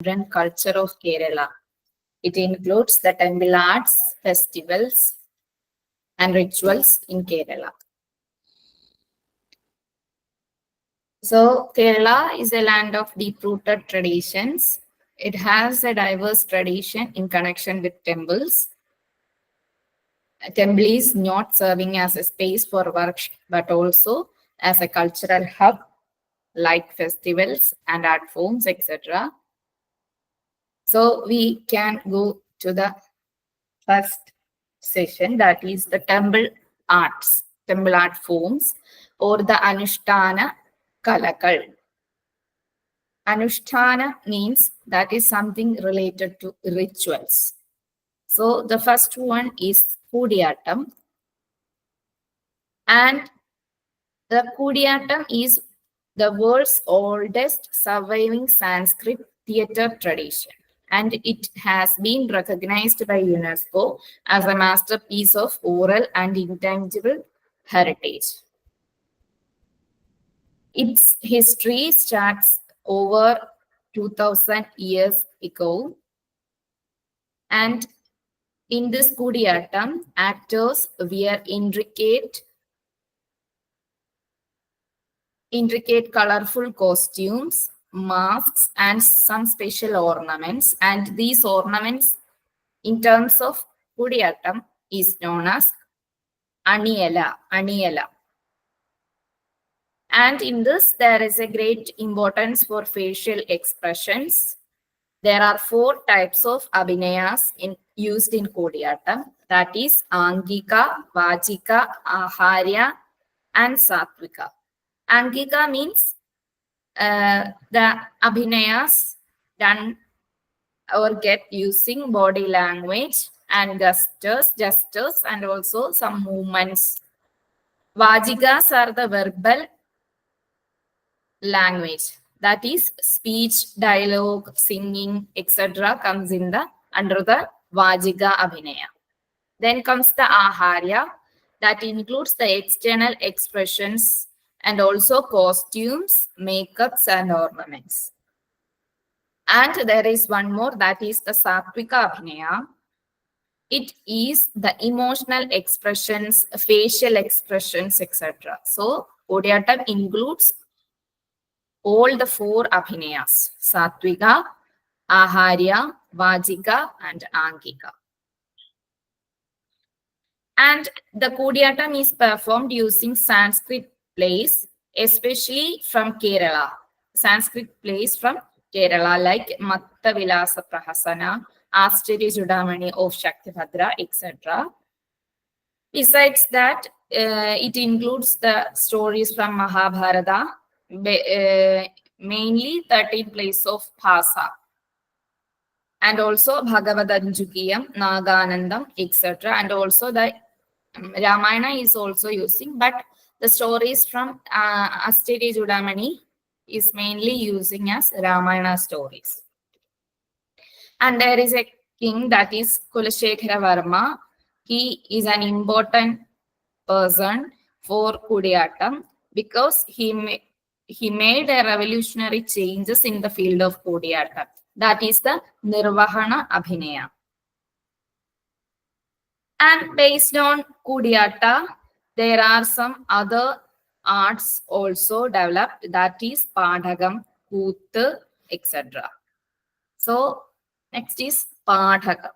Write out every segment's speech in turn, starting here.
vibrant culture of Kerala. It includes the temple arts, festivals, and rituals in Kerala. So, Kerala is a land of deep-rooted traditions. It has a diverse tradition in connection with temples. A temple is not serving as a space for worship, but also as a cultural hub, like festivals and art forms, etc. So we can go to the first session, that is the temple arts, temple art forms, or the Anushtana Kalakal. Anushtana means that is something related to rituals. So the first one is Kudiyatam. And the Kudiyatam is the world's oldest surviving Sanskrit theatre tradition. And it has been recognized by UNESCO as a masterpiece of oral and intangible heritage. Its history starts over 2000 years ago. And in this Kudiyatam, actors wear intricate colorful costumes, masks, and some special ornaments. And these ornaments, in terms of Kudiyatam, is known as Aniyala. And in this, there is a great importance for facial expressions. There are 4 types of abhinayas used in Kudiyatam. That is Angika, Vajika, Aharya, and Satvika. Angika means the abhinayas done or get using body language and gestures, and also some movements. Vajikas are the verbal language, that is speech, dialogue, singing, etc. comes in the under the Vajika abhinaya. Then comes the Aharya, that includes the external expressions and also costumes, makeups, and ornaments. And there is one more, that is the Satvika abhinaya. It is the emotional expressions, facial expressions, etc. So Kudiyatam includes all the 4 abhinayas: Satvika, Aharya, Vajika, and Angika. And the Kudiyatam is performed using Sanskrit plays, especially from Kerala. Sanskrit plays from Kerala, like Matta Vilasa Prahasana, Ashtarya Chudamani of Shakti-bhadra, etc. Besides that, it includes the stories from Mahabharata, mainly 13 plays of Bhasa, and also Bhagavadanjukiyam, Naganandam, etc. And also the Ramayana is also using, but the stories from Ashtarya Chudamani is mainly using as Ramayana stories. And there is a king, that is Kulashekara Varma. He is an important person for Kudiyatam because he made a revolutionary changes in the field of Kudiyatam. That is the Nirvahana Abhinaya. And based on Kudiyata, there are some other arts also developed, that is Padhagam, Koothu, etc. So next is Padhagam.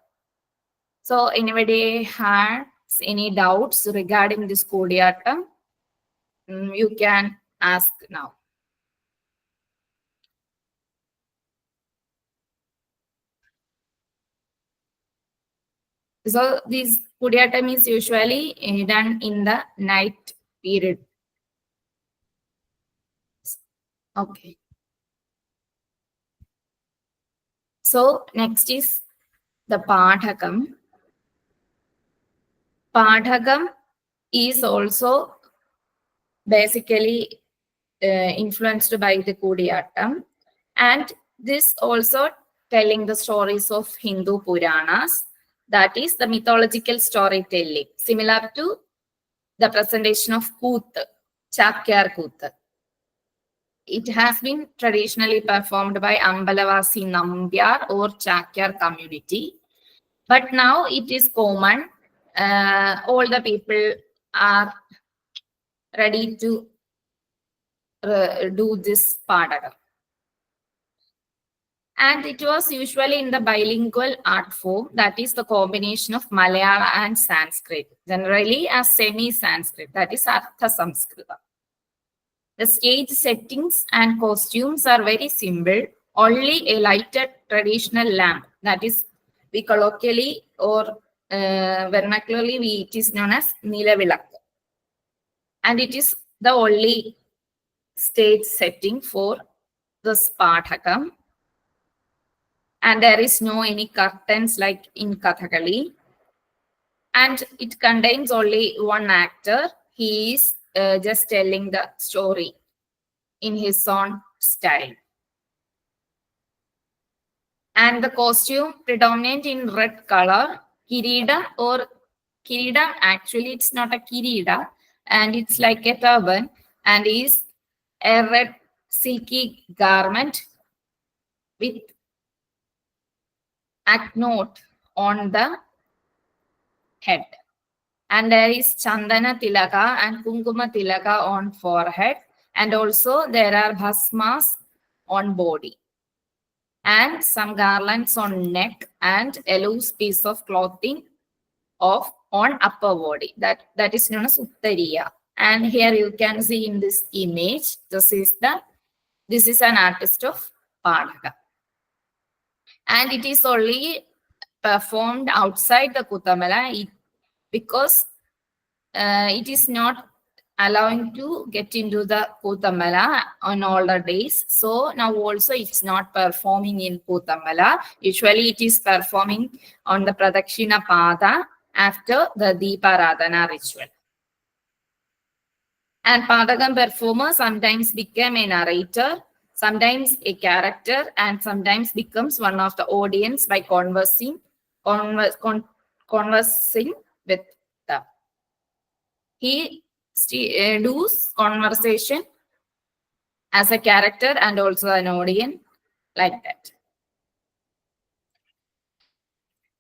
So anybody has any doubts regarding this Kudiyatam? You can ask now. So this Kudiyatam is usually done in the night period. Okay. So next is the Padhagam. Padhagam is also basically influenced by the Kudiyatam, and this also telling the stories of Hindu Puranas, that is the mythological storytelling, similar to the presentation of Koothu, Chakyar Koothu. It has been traditionally performed by Ambalavasi Nambyar or Chakyar community. But now it is common. All the people are ready to do this padakam. And it was usually in the bilingual art form, that is the combination of Malayalam and Sanskrit, generally as semi-Sanskrit, that is Artha Samskrita. The stage settings and costumes are very simple. Only a lighted traditional lamp, that is, we colloquially or vernacularly, it is known as Nilavilak. And it is the only stage setting for the Spartakam. And there is no any curtains like in Kathakali. And it contains only one actor. He is just telling the story in his own style. And the costume predominant in red color, kirida or kirida, actually it's not a kirida, and it's like a turban, and is a red silky garment with knot on the head. And there is Chandana Tilaka and Kunkuma Tilaka on forehead. And also there are bhasmas on body. And some garlands on neck and a loose piece of clothing on upper body. That is known as Uttariya. And here you can see in this image, this is an artist of Padaka. And it is only performed outside the Kutamala because it is not allowing to get into the Kutamala on all the days. So now also it's not performing in Kutamala. Usually it is performing on the Pradakshina Pada after the Deeparadhana ritual. And Padakam performer sometimes become a narrator, sometimes a character, and sometimes becomes one of the audience by conversing with them. He does conversation as a character and also an audience like that.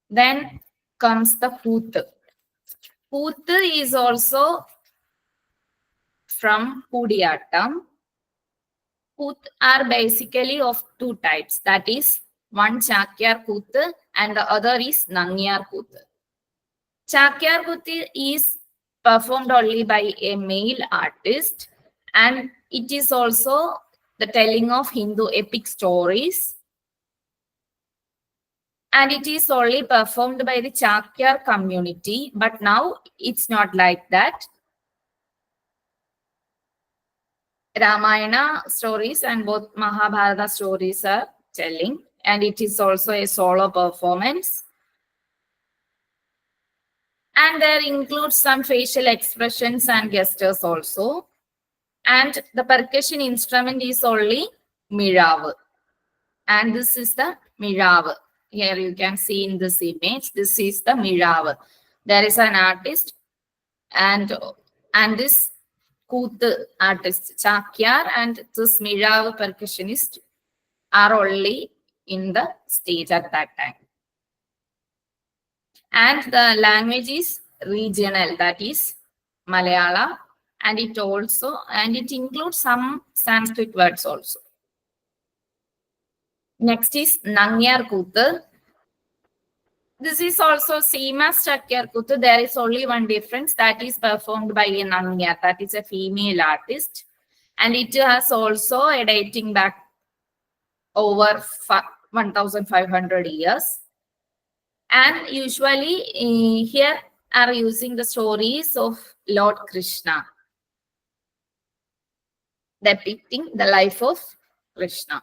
Then comes the Pooth. Pooth is also from Kudiyattam. Pooth are basically of two types. That is, one Chakyar Pooth and the other is Nangyar Pooth. Chakyar Pooth is performed only by a male artist, and it is also the telling of Hindu epic stories. And it is only performed by the Chakyar community, but now it's not like that. Ramayana stories and both Mahabharata stories are telling, and it is also a solo performance. And there includes some facial expressions and gestures also. And the percussion instrument is only mirav. And this is the mirav. Here you can see in this image, this is the mirav. There is an artist and this Kooth artist, Chakyar, and this mirav percussionist are only in the stage at that time. And the language is regional, that is Malayalam, and it includes some Sanskrit words also. Next is Nangyar Kooth. This is also same as Chakyar Kooth. There is only one difference, that is performed by a Nangyar, that is a female artist, and it has also a dating back over 1,500 years. And usually here are using the stories of Lord Krishna, depicting the life of Krishna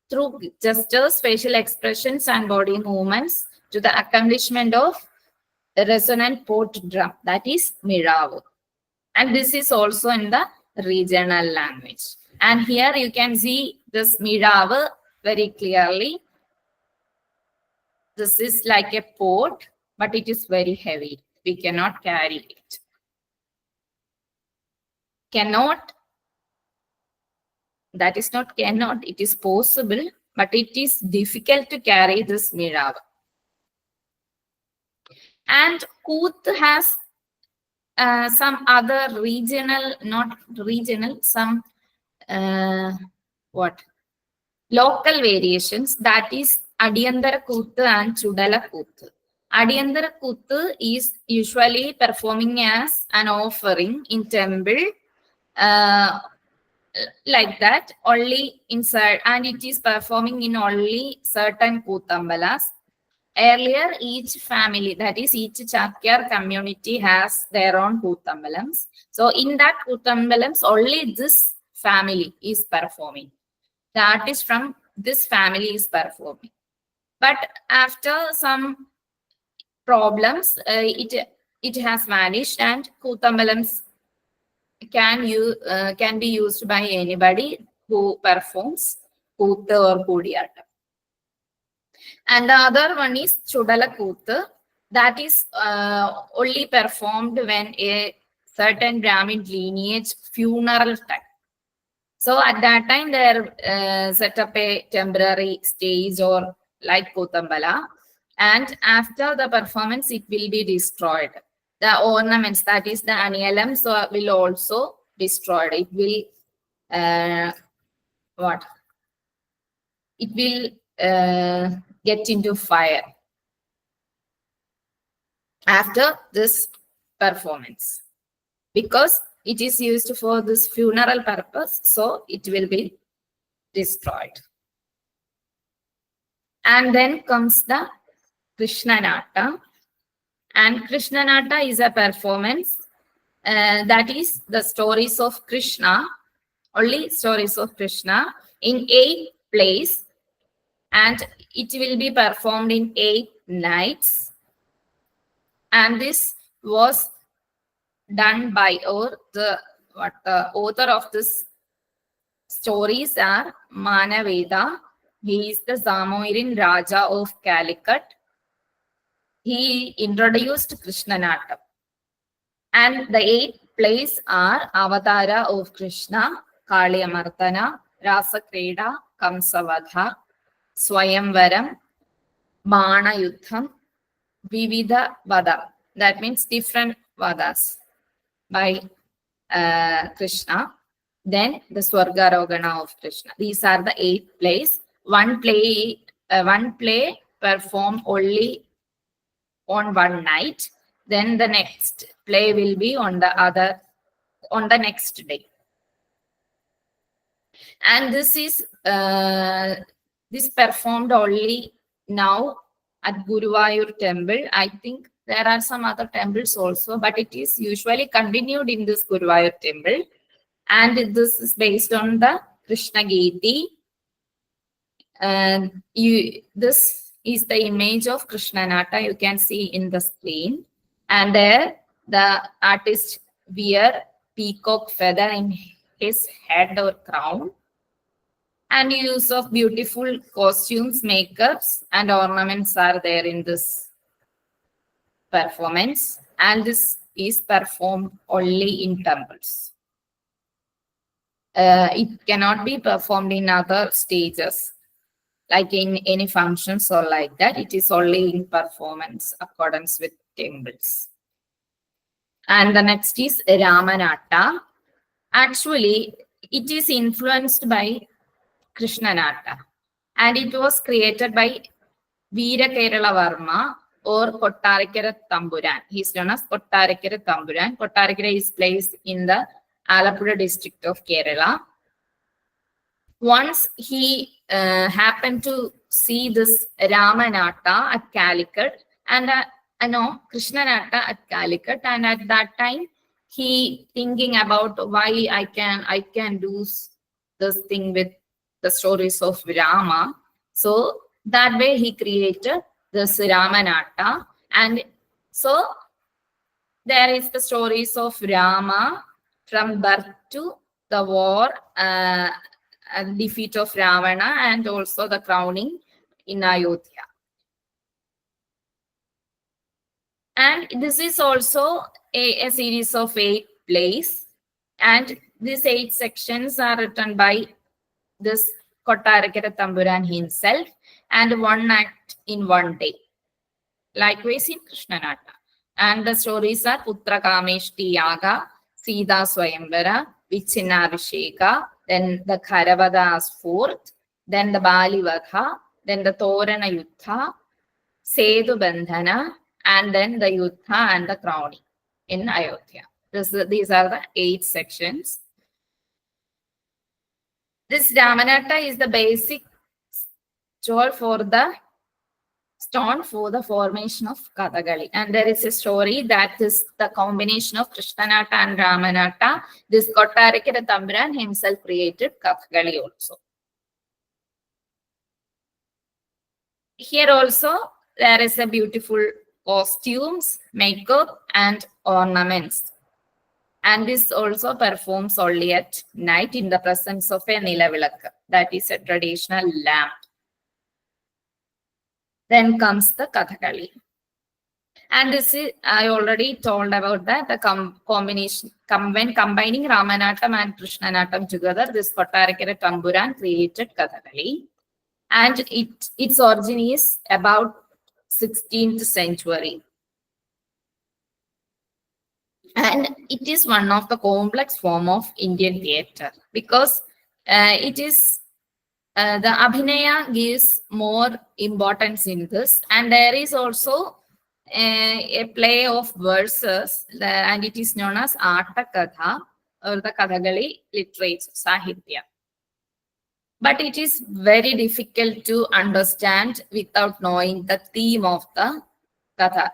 through gestures, facial expressions, and body movements to the accomplishment of the resonant pot drum, that is mirav. And this is also in the regional language. And here you can see this mirav very clearly. This is like a pot, but it is very heavy. We cannot carry it. Cannot That is not cannot, it is possible, but it is difficult to carry this mirav. And Kooth has some other regional, not regional, some what? Local variations, that is Adiyandara Kooth and Chudala Kooth. Adiyandara Kooth is usually performing as an offering in temple, like that, only inside, and it is performing in only certain Kootambalas. Earlier, each family, that is each Chakyar community, has their own Kootambalams. So in that Kootambalams, only this family is performing. The artist from this family is performing. But after some problems, it has vanished, and Kootambalams can be used by anybody who performs Kooth or Kudiyattam. And the other one is Chudala Kooth. That is only performed when a certain Brahmin lineage funeral time. So at that time, they set up a temporary stage or like Koothambala. And after the performance, it will be destroyed. The ornaments, that is the aniyalams, will also destroyed. It will what? It will get into fire after this performance, because it is used for this funeral purpose, so it will be destroyed. And then comes the Krishnanata. And Krishnanata is a performance that is the stories of Krishna, only stories of Krishna in 8 plays, and it will be performed in 8 nights. And this was done by, or the author of this stories are Manaveda. He is the Zamorin Raja of Calicut. He introduced Krishnanatam. And the 8 plays are Avatara of Krishna, Kaliyamartana, Rasakreda, Kamsavadha, Swayamvaram, Bana Yuddham, Vividha Vada. That means different Vadas by Krishna. Then the Swargarogana of Krishna. These are the 8 plays. One play performed only on one night. Then the next play will be on the next day. And this is this performed only now at Guruvayur temple. I think there are some other temples also, but it is usually continued in this Guruvayur temple. And this is based on the Krishna Giti. And this is the image of Krishnanata you can see in the screen. And there the artist wear peacock feather in his head or crown. And use of beautiful costumes, makeups, and ornaments are there in this performance. And this is performed only in temples. It cannot be performed in other stages, like in any functions or like that. It is only in performance accordance with temples. And the next is Ramanata. Actually, it is influenced by Krishnanata, and it was created by Veera Kerala Varma or Kottarikara Tamburan. He is known as Kottarikara Tamburan. Kottarikara is placed in the Alappuzha district of Kerala. Once he happened to see this Ramanata at Calicut and Krishnanata at Calicut, and at that time he thinking about why I can do this thing with the stories of Rama. So that way he created this Ramanata. And so there is the stories of Rama from birth to the war, defeat of Ravana, and also the crowning in Ayodhya. And this is also a series of 8 plays. And these 8 sections are written by this Kottarakara Tamburan himself and one act in one day. Likewise in Krishnanatta. And the stories are Putra Kameshti Yaga, Sita Swayambara, Vichinabhisheka, then the Karavada's fourth, then the Bali Vadha, then the Torana Yuddha, Sedu Bandhana, and then the Yuddha and the crowning in Ayodhya. These are the 8 sections. This Ramanatta is the basic stone for the formation of Kathakali. And there is a story that is the combination of Krishnanatta and Ramanatta. This Kottarakara Tamburan himself created Kathakali also. Here also there is a beautiful costumes, makeup and ornaments. And this also performs only at night in the presence of a Nilavilakka, that is a traditional lamp. Then comes the Kathakali. And this is, I already told about that, the combination, when combining Ramanattam and Krishnanattam together, this Kottarakara Tamburan created Kathakali. And its origin is about 16th century. And it is one of the complex form of Indian theatre because it is the Abhinaya gives more importance in this, and there is also a play of verses, and it is known as Atta Katha or the Kathakali literature, Sahitya. But it is very difficult to understand without knowing the theme of the Katha,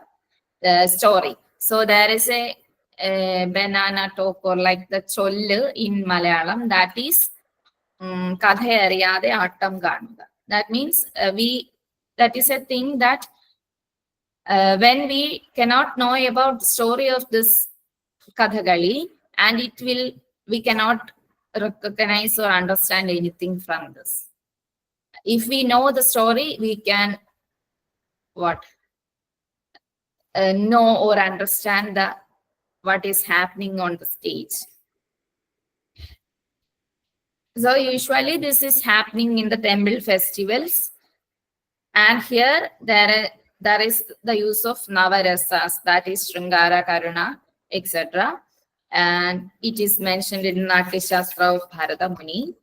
the story. So there is a banana talk or like the Chollu in Malayalam, that is Katha ariyade attam kanuka. That means that is a thing that when we cannot know about the story of this Kathakali, and we cannot recognize or understand anything from this. If we know the story, we can know or understand what is happening on the stage. So usually this is happening in the temple festivals, and here there is the use of Navarasas, that is Sringara, Karuna, etc. And it is mentioned in Natya Shastra of Bharata Muni.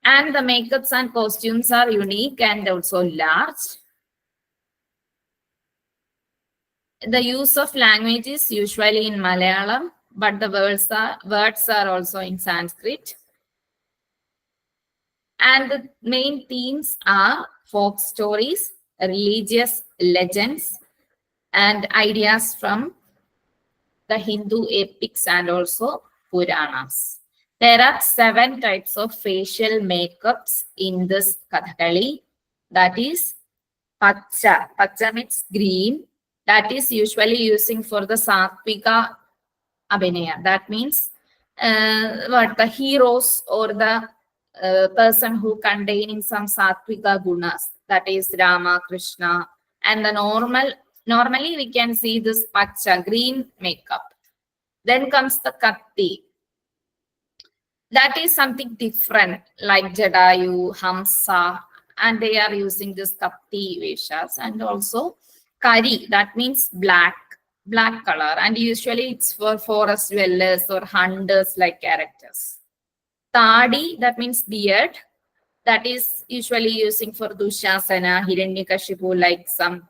And the makeups and costumes are unique and also large. The use of language is usually in Malayalam, but the words are also in Sanskrit. And the main themes are folk stories, religious legends, and ideas from the Hindu epics and also Puranas. There are 7 types of facial makeups in this Kathakali. That is Pacha. Pacha means green. That is usually using for the Satvika Abhinaya. That means the heroes or the person who containing some Satvika gunas. That is Rama, Krishna. And the normally we can see this Pacha, green makeup. Then comes the Katti. That is something different, like Jadayu, Hamsa, and they are using this Katti Veshas. And also Kari, that means black color. And usually it's for forest dwellers or hunters like characters. Tadi, that means beard. That is usually using for Dushasana, Hiranyakashipu, like some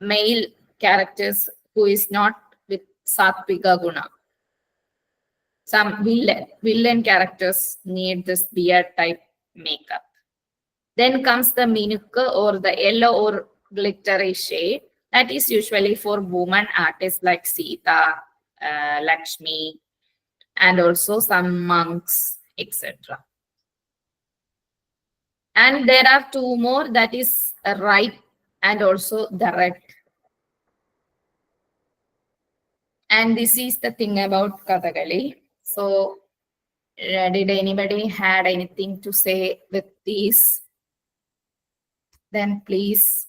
male characters who is not with Satvika Guna. Some villain characters need this beard type makeup. Then comes the Minukka or the yellow or glittery shade. That is usually for woman artists like Sita, Lakshmi, and also some monks, etc. And there are 2 more, that is right and also the red. And this is the thing about Kathakali. So did anybody had anything to say with these? Then please.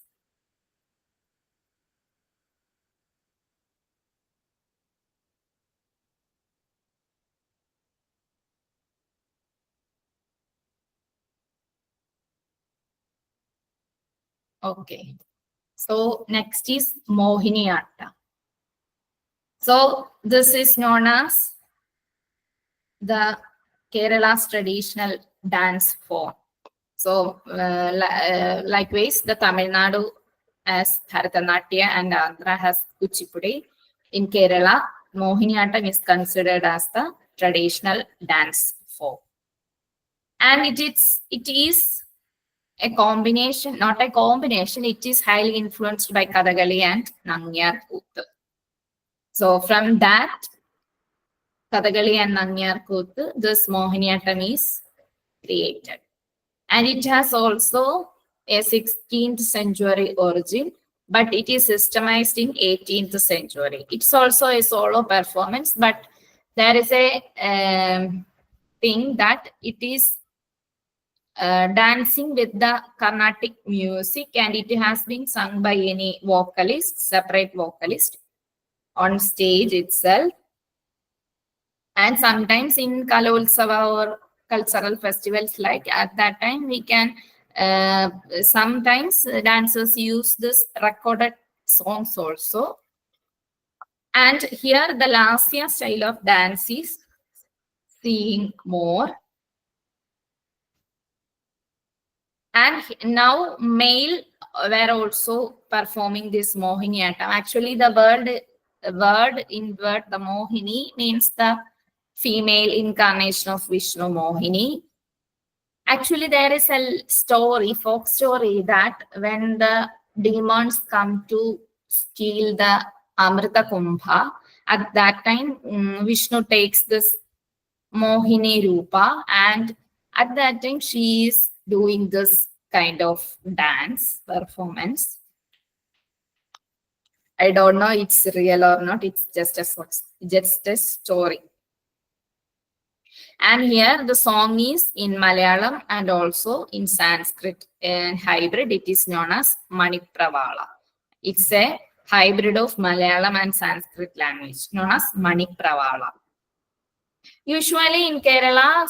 Okay. So next is Mohiniyattam. So this is known as the Kerala's traditional dance form. So likewise, the Tamil Nadu has Bharatanatyam and Andhra has Kuchipudi. In Kerala, Mohiniyattam is considered as the traditional dance form. And it is a combination, not a combination, it is highly influenced by Kathakali and Nangyar Kuthu. So from that, Kathakali and Nangyar Kuthu, this Mohiniyattam is created. And it has also a 16th century origin, but it is systemized in 18th century. It's also a solo performance, but there is a thing that it is dancing with the Carnatic music, and it has been sung by any vocalist, separate vocalist on stage itself. And sometimes in Kalolsava or cultural festivals, like at that time, we can sometimes dancers use this recorded songs also. And here the Lasya style of dance is seeing more. And now male were also performing this Mohiniyattam. Actually, the word in word, the Mohini means the female incarnation of Vishnu, Mohini. Actually, there is a story, folk story, that when the demons come to steal the Amrita Kumbha, at that time, Vishnu takes this Mohini Rupa, and at that time, she is doing this kind of dance performance. I don't know it's real or not. It's just a story. And here the song is in Malayalam and also in Sanskrit and hybrid. It is known as Manipravala. It's a hybrid of Malayalam and Sanskrit language known as Manipravala. Usually in Kerala,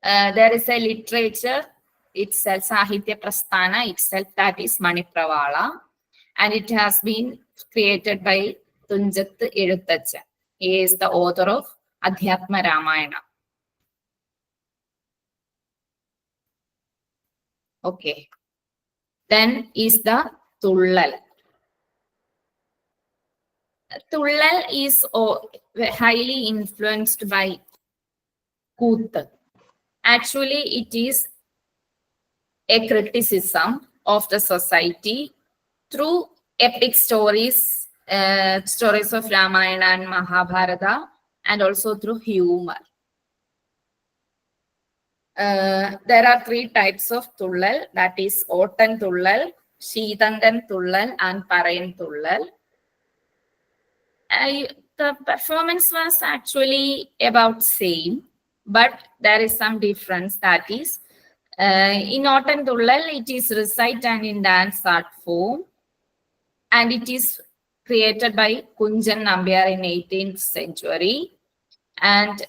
there is a literature itself, Sahitya Prasthana itself, that is Manipravala, and it has been created by Tunjat Ezhuthacha. He is the author of Adhyatma Ramayana. Okay. Then is the Tullal. Tullal is highly influenced by Kooth. Actually, it is a criticism of the society through epic stories, stories of Ramayana and Mahabharata, and also through humor. There are three types of Tullal, that is Otan Tullal, Sheetangan Tullal, and Parayan Tullal. The performance was actually about same, but there is some difference. That is, in Otan Tullal, it is recite and in dance art form, and it is created by Kunjan Nambiar in 18th century. And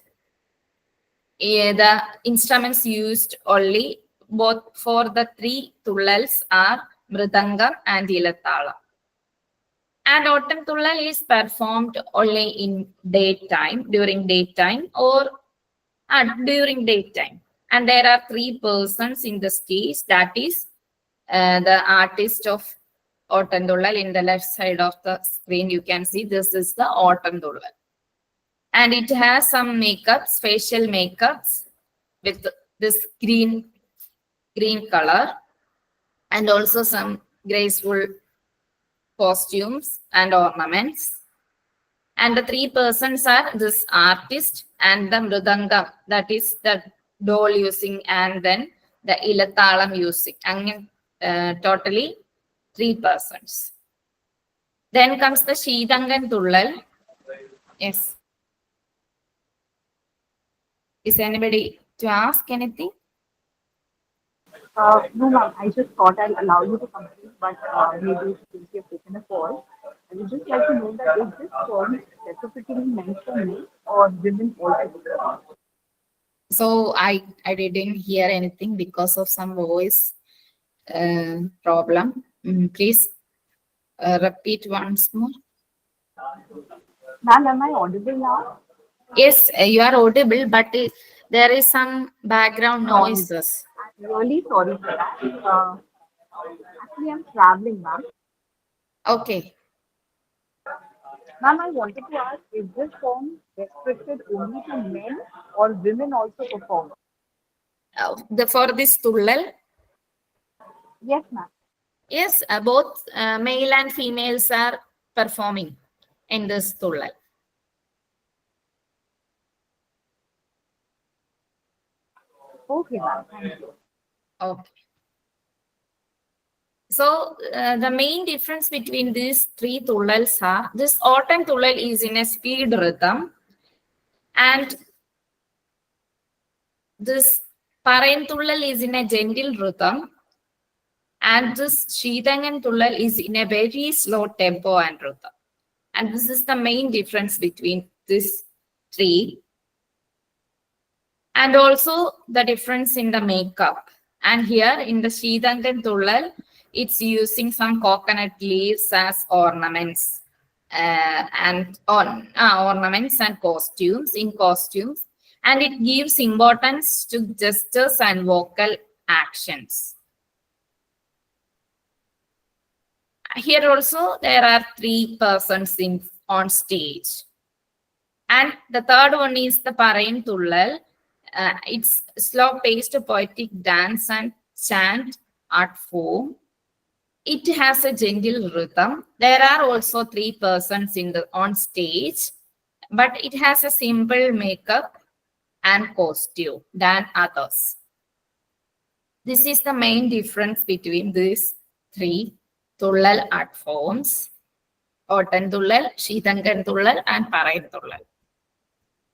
the instruments used only both for the three Tullals are Mridangam and Ilathala. And Otan Tullal is performed only in daytime, during daytime. And there are three persons in the stage. That is the artist of Otan Tullal. In the left side of the screen, you can see this is the Otan Tullal. And it has some makeups, facial makeups with this green color, and also some graceful costumes and ornaments. And the three persons are this artist and the Mridangam, that is the doll using, and then the Ilathala music. And totally three persons. Then comes the Sheetangan Tullal. Yes. Is anybody to ask anything? No, ma'am. I just thought I'll allow you to complete, but maybe since you've taken a call, I would just like to know that is this term specifically meant for men or women also? So I didn't hear anything because of some voice problem. Please repeat once more. Ma'am, am I audible now? Yes, you are audible, but there is some background Sorry. noises. I'm really sorry for that. Actually, I'm traveling, ma'am. Okay. Ma'am, I wanted to ask, is this form restricted only to men or women also perform? For this tullal, Yes, ma'am. yes, both male and females are performing in this tullal. Okay, ma'am. Thank you. Okay. So the main difference between these three tullals are this autumn tullal is in a speed rhythm, and this Parain tullal is in a gentle rhythm, and this Sheetangan tullal is in a very slow tempo and rhythm. And this is the main difference between these three. And also the difference in the makeup. And here in the Sheetangan tullal, it's using some coconut leaves as ornaments. And on ornaments and costumes in costumes, and it gives importance to gestures and vocal actions. Here also there are three persons on stage, and the third one is the Parain Tullal. It's slow-paced poetic dance and chant art form. It has a gentle rhythm. There are also three persons on stage, but it has a simple makeup and costume than others. This is the main difference between these three Tullal art forms: Ottan Tullal, Sheetangan Tullal, and Parain Tullal.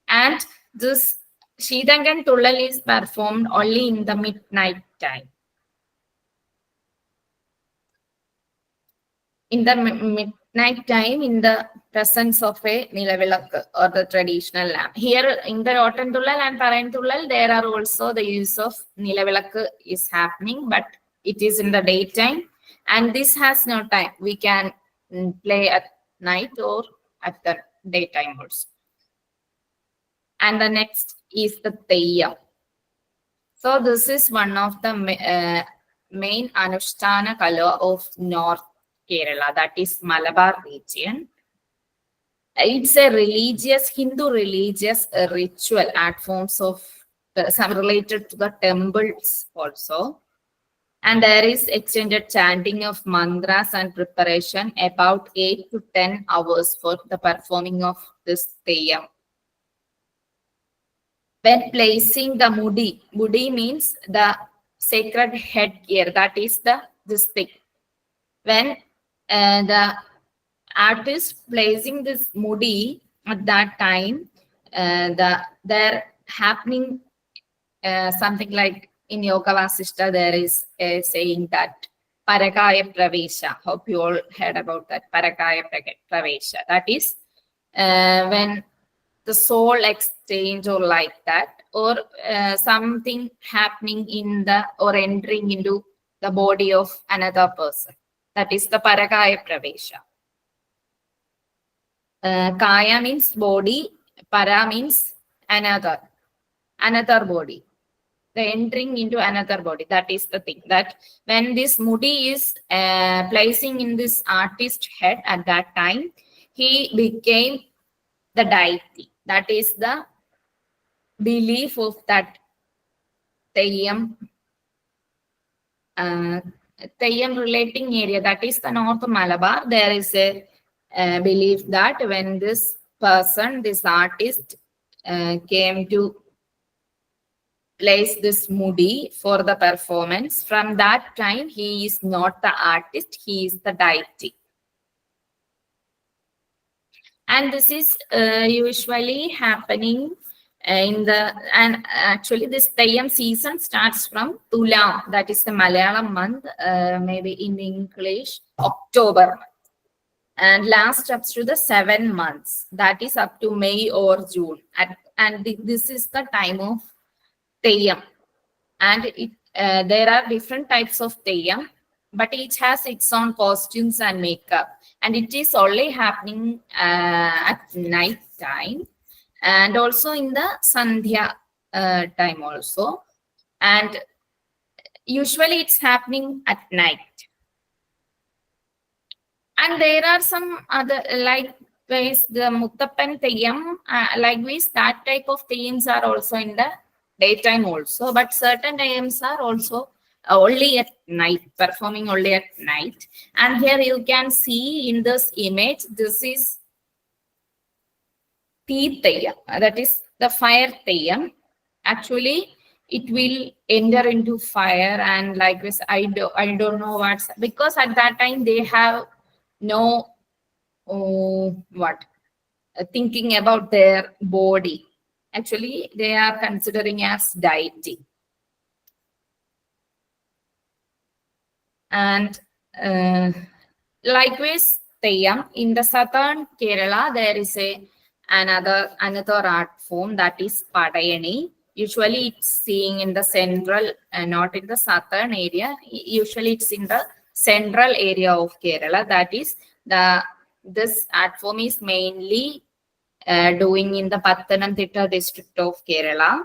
And this Sheetangan Tullal is performed only in the midnight time. In the midnight time, in the presence of a nilavilakku or the traditional lamp. Here in the Ottan Tullal and Parain Tullal, there are also the use of nilavilakku is happening, but it is in the daytime, and this has no time. We can play at night or at the daytime also. And the next is the Theyyam. So this is one of the main Anushtana color of North Kerala, that is Malabar region. It's a religious, Hindu religious ritual art forms of some related to the temples also. And there is extended chanting of mantras and preparation about 8 to 10 hours for the performing of this Theyyam. When placing the mudi means the sacred headgear, that is this thing. When the artist placing this mudi at that time, they're happening something like in Yoga Vasishta, there is a saying that Parakaya Pravesha. Hope you all heard about that. Parakaya Pravesha. That is when the soul exchange or like that, or something happening in the or entering into the body of another person. That is the Parakaya Pravesha. Kaya means body, para means another body. The entering into another body. That is the thing. That when this mudi is placing in this artist's head at that time, he became the deity. That is the belief of that Theyyam. Theyyam relating area, that is the North Malabar. There is a belief that when this person, this artist came to place this mudi for the performance, from that time he is not the artist, he is the deity. And this is usually happening and actually this Theyyam season starts from Tulam, that is the Malayalam month, maybe in English, October, and lasts up to the 7 months, that is up to May or June. And this is the time of Theyyam. And there are different types of Theyyam, but each has its own costumes and makeup. And it is only happening at night time and also in the Sandhya time also. And usually it's happening at night. And there are some other, likewise, the Muttappan Theyyam, likewise, that type of Theyyams are also in the daytime also, but certain Theyyams are also only at night, performing only at night. And here you can see in this image, this is Tea Theyyam, that is the fire Theyyam. Actually, it will enter into fire, and likewise, I don't know what's, because at that time they have no thinking about their body. Actually, they are considering as deity. And likewise, Theyyam, in the southern Kerala, there is another art form, that is Padayani. Usually it's seen in the central, not in the southern area. Usually it's in the central area of Kerala. That is, this art form is mainly doing in the Pathanamthitta district of Kerala.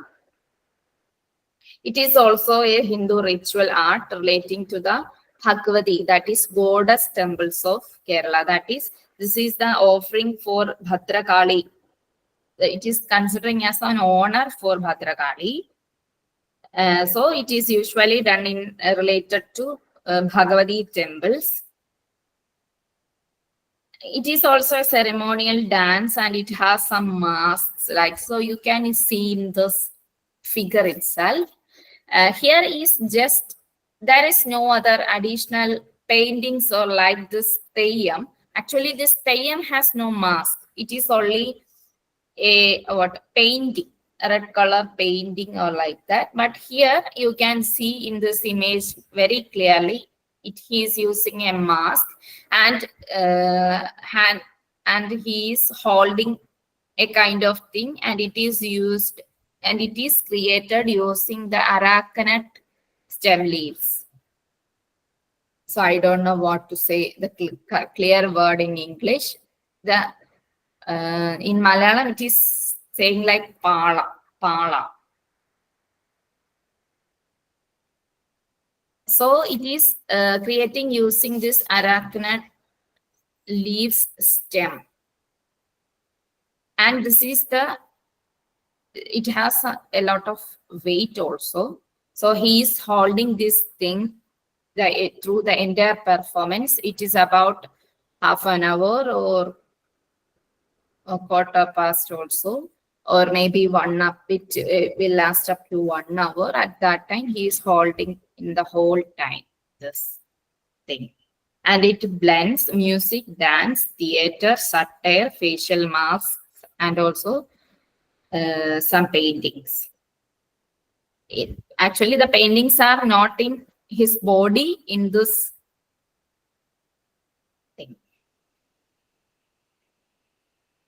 It is also a Hindu ritual art relating to the Bhagavati, that is goddess temples of Kerala. That is, this is the offering for Bhadrakali. It is considering as an honor for Bhadrakali. So it is usually done in related to Bhagavati temples. It is also a ceremonial dance, and it has some masks, like, so you can see in this figure itself. Here is just, there is no other additional paintings or like this Theyyam. Actually, this Theyyam has no mask. It is only a painting, a red color painting or like that. But here you can see in this image very clearly, it is using a mask and hand, and he is holding a kind of thing, and it is used, and it is created using the arachnet stem leaves. So I don't know what to say, the clear word in English. The in Malayalam it is saying like pala. So it is creating using this arachnet leaves stem, and this is the, it has a lot of weight also. So he is holding this thing through the entire performance. It is about half an hour or a quarter past also, or maybe it will last up to 1 hour. At that time, he is holding in the whole time this thing. And it blends music, dance, theater, satire, facial masks, and also some paintings. Actually, the paintings are not in his body, in this thing.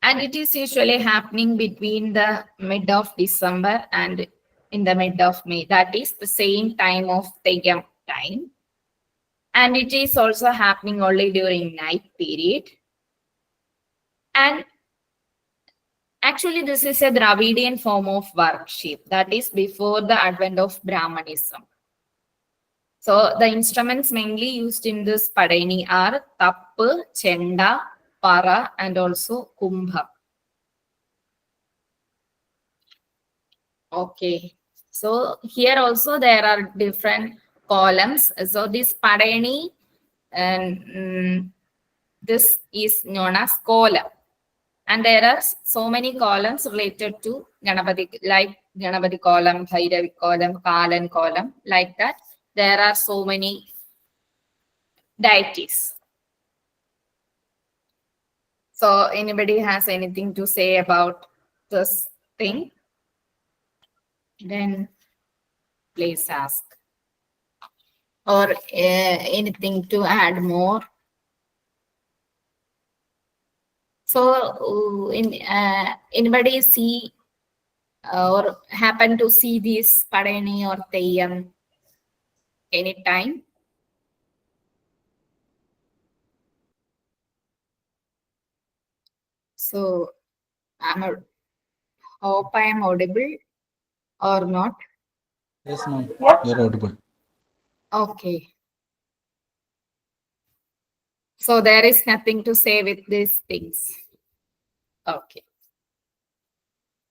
And it is usually happening between the mid of December and in the mid of May. That is the same time of Theyyam time. And it is also happening only during night period. And actually, this is a Dravidian form of worship. That is before the advent of Brahmanism. So the instruments mainly used in this Padani are Tappu, Chenda, Para, and also Kumbha. Okay. So here also there are different columns. So this Padani, and this is known as column. And there are so many columns related to Ganapati, like Ganapati column, Bhairavi column, Kalan column, like that. There are so many deities. So anybody has anything to say about this thing? Then please ask. Or anything to add more? So anybody see or happen to see this Padani or Theyyam anytime. So hope I am audible or not. Yes, ma'am. Yes. You're audible. Okay. So there is nothing to say with these things. Okay.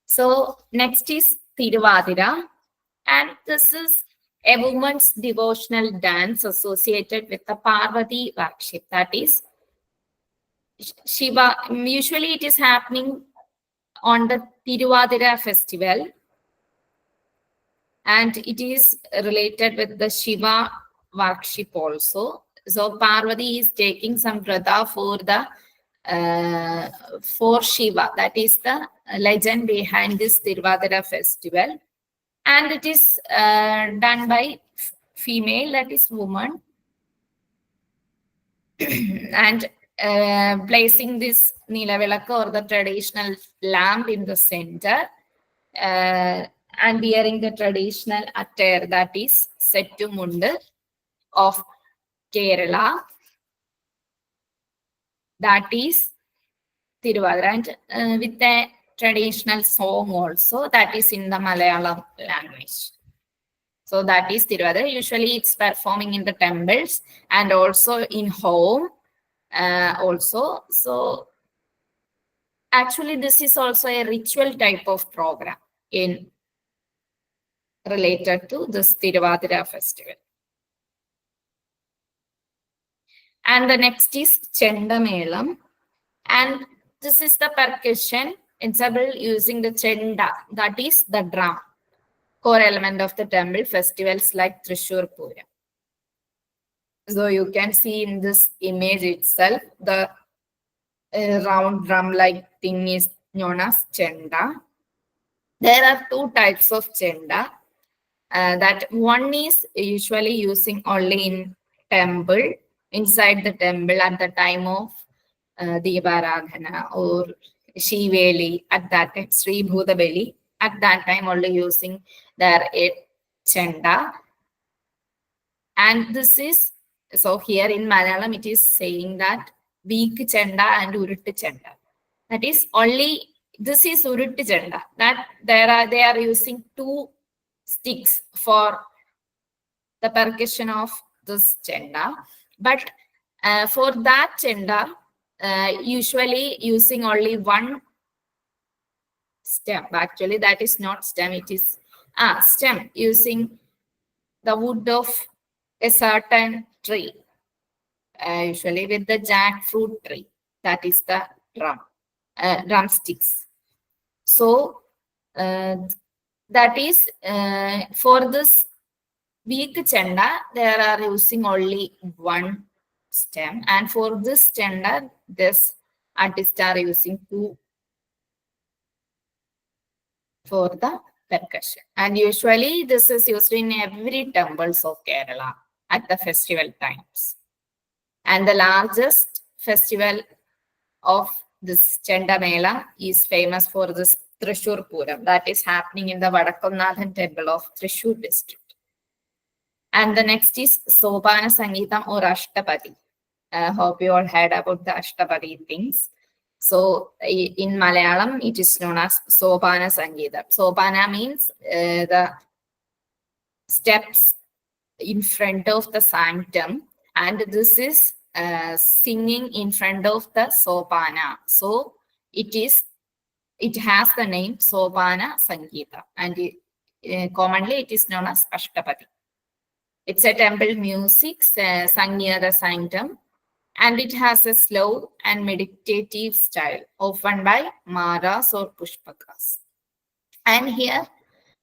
So next is Tiruvadira, and this is a woman's devotional dance associated with the Parvati worship. That is Shiva. Usually it is happening on the Tiruvadira festival, and it is related with the Shiva worship also. So Parvati is taking some vrata for Shiva. That is the legend behind this Tiruvadira festival, and it is done by female, that is woman, and placing this Nilavilaka or the traditional lamp in the center, and wearing the traditional attire, that is Settu Mundu of Kerala, that is Tiruvadira, and with a traditional song also, that is in the Malayalam language. So that is Tiruvadira. Usually it's performing in the temples and also in home also. So actually this is also a ritual type of program in related to this Tiruvadira festival. And the next is Chendamelam, and this is the percussion ensemble using the chenda, that is the drum, core element of the temple festivals like Trishur Puram. So you can see in this image itself, the round drum-like thing is known as chenda. There are two types of chenda. That one is usually using only in temple, inside the temple at the time of Deeparadhana or Shiveli, at that time, Sri Bhudabeli, at that time only using their chenda. And this is, so here in Malayalam it is saying that weak chenda and uruttu chenda. That is only, this is uruttu chenda, that they are using two sticks for the percussion of this chenda. But for that chenda, usually using only one stem. Actually, that is not stem, it is stem, using the wood of a certain tree, usually with the jackfruit tree. That is the drumsticks. So that is for this weak chenda, they are using only one stem, and for this chenda, this artists are using two for the percussion. And usually this is used in every temples of Kerala at the festival times. And the largest festival of this Chendamela is famous for this Trishur Puram, that is happening in the Vadakkunnathan temple of Trishur district. And the next is Sopana Sangeetam or Ashtapadi. I hope you all heard about the Ashtapadi things. So in Malayalam, it is known as Sopana Sangeetam. Sopana means the steps in front of the sanctum, and this is singing in front of the Sopana. So it has the name Sopana Sangeeta, and commonly it is known as Ashtapadi. It's a temple music sung near the sanctum, and it has a slow and meditative style, often by Maras or Pushpakas. And here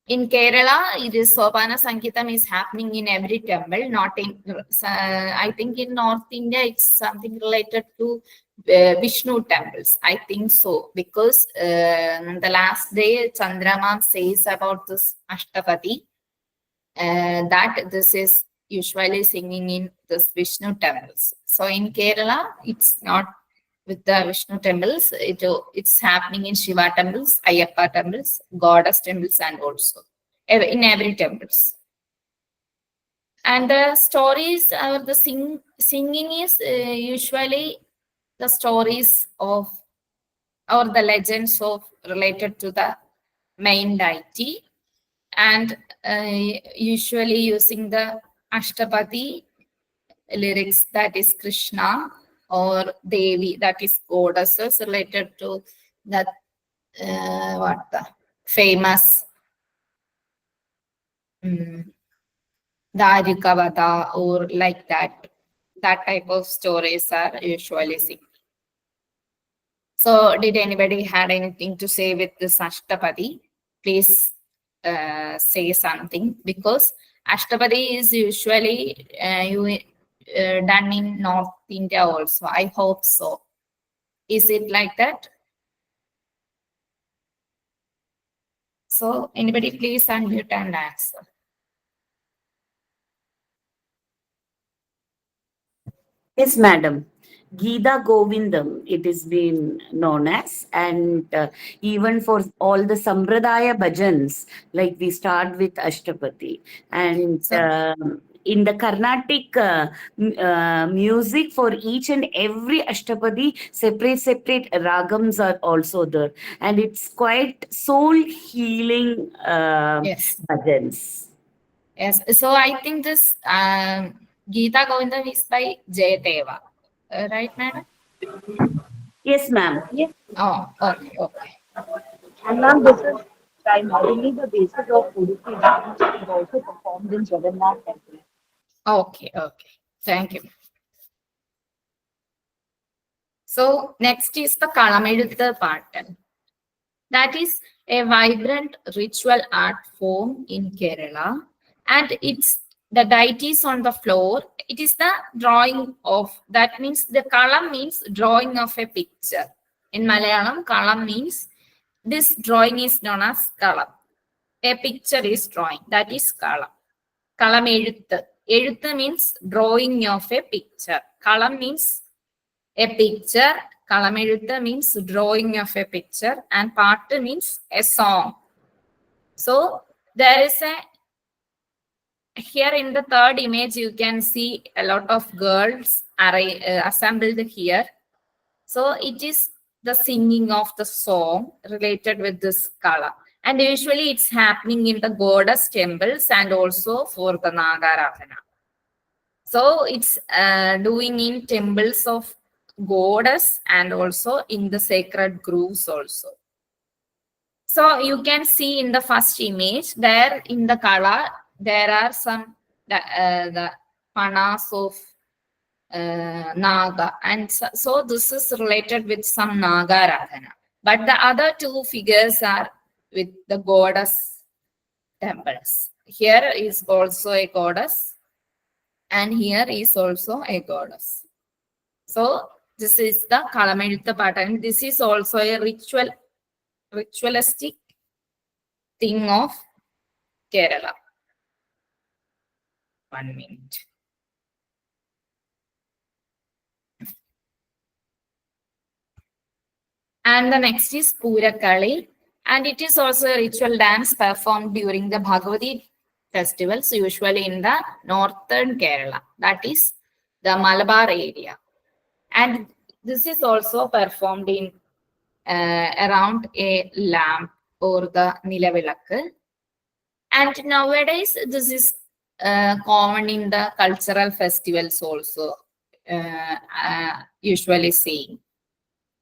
in Kerala, it is Sopana Sangeetam is happening in every temple, not in, I think in North India, it's something related to Vishnu temples. I think so, because the last day Chandrama says about this Ashtapadi, that this is usually singing in this Vishnu temples. So in Kerala, it's not with the Vishnu temples, it's happening in Shiva temples, Ayyappa temples, goddess temples, and also in every temples. And the stories or the singing is usually the stories of or the legends of related to the main deity, and usually using the Ashtapadi lyrics, that is Krishna, or Devi, that is goddesses related to that what the famous um, Dharikavada or like that. That type of stories are usually seen. So, did anybody had anything to say with this Ashtapadi? Please say something, because Ashtapadi is usually done in North India also. I hope so. Is it like that? So, anybody please unmute and answer. Yes, madam. Gita Govindam, it is been known as, and even for all the Sampradaya bhajans, like we start with Ashtapati, and So, in the Carnatic music, for each and every Ashtapadi, separate ragams are also there, and it's quite soul healing yes. bhajans. Yes. So, I think this Gita Govindam is by Jayadeva. Right, madam? Yes, ma'am. Yes, Oh, okay, okay. and ma'am, this is primarily the basis of Odissi dance, which is also performed in Jagannath temple. Okay, okay. Thank you. So next is the Kalameluthu pattern. That is a vibrant ritual art form in Kerala, and it's the deities on the floor. It is the drawing of, that means the kalam means drawing of a picture. In Malayalam, kalam means this drawing is known as kalam. A picture is drawing, that is kalam. Kalam eluthu. Eluthu means drawing of a picture. Kalam means a picture. Kalamelutha means drawing of a picture, and paattu means a song. So there is a, here in the third image you can see a lot of girls are assembled here. So it is the singing of the song related with this kala. And usually it's happening in the goddess temples and also for the Nagaravana. So it's doing in temples of goddess and also in the sacred groves also. So you can see in the first image there in the kala there are some the panas of Naga, and so this is related with some Naga Radhana. But the other two figures are with the goddess temples. Here is also a goddess, and here is also a goddess. So this is the Kalamelutha pattern. This is also a ritualistic thing of Kerala. 1 minute. And the next is Purakali, and it is also a ritual dance performed during the Bhagavati festivals, usually in the northern Kerala, that is the Malabar area. And this is also performed in around a lamp or the Nilavilakku. And nowadays, this is common in the cultural festivals also, usually seen.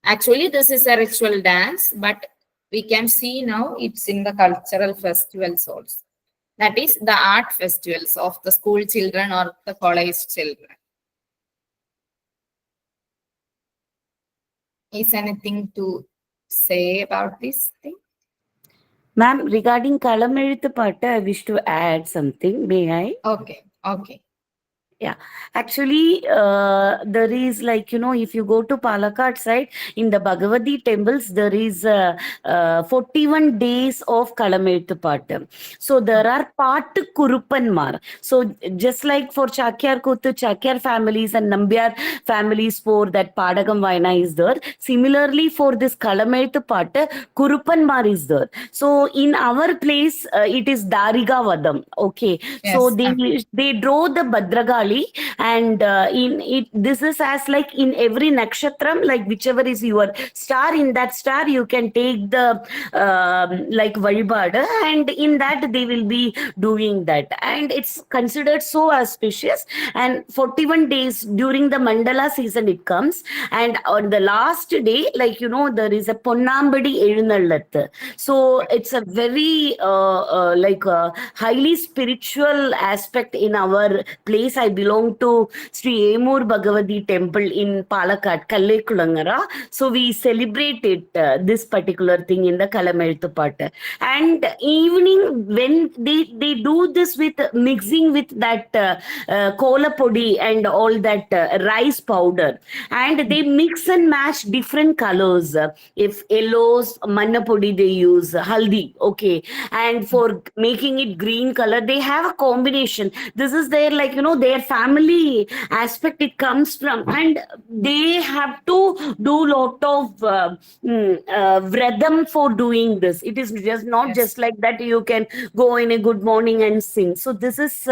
Actually, this is a ritual dance, but we can see now it's in the cultural festivals also. That is the art festivals of the school children or the college children. Is anything to say about this thing? Ma'am, regarding Kalameluthu Patta, I wish to add something. May I? Okay, okay. Yeah, actually, there is like, if you go to Palakkad side, in the Bhagavati temples, there is 41 days of Kalamethu Pattu. So there are Pattu Kuruppanmar. So just like for Chakyar Kuttu, Chakyar families and Nambyar families for that Padagam Vaina is there. Similarly, for this Kalamethu Pattu, Kuruppanmar is there. So in our place, it is Dariga Vadam. Okay. So Yes. they draw the Badragali, and in it this is as like in every nakshatram, like whichever is your star, in that star you can take the like Varibada, and in that they will be doing that, and it's considered so auspicious. And 41 days during the Mandala season it comes, and on the last day, like there is a Ponnambadi Ezhunallathu. So it's a very like highly spiritual aspect in our place. I belong to Sri Emur Bhagavati temple in Palakkad, Kallekulangara. So we celebrated this particular thing in the Kalamelthu Patta. And evening, when they do this with mixing with that kola podi and all that rice powder, and they mix and match different colors. If yellows, manna podi they use, haldi, okay, and for making it green color, they have a combination. This is their, like their family aspect it comes from, and they have to do lot of vradam for doing this. It is just not Yes. just like that you can go in a good morning and sing. So this is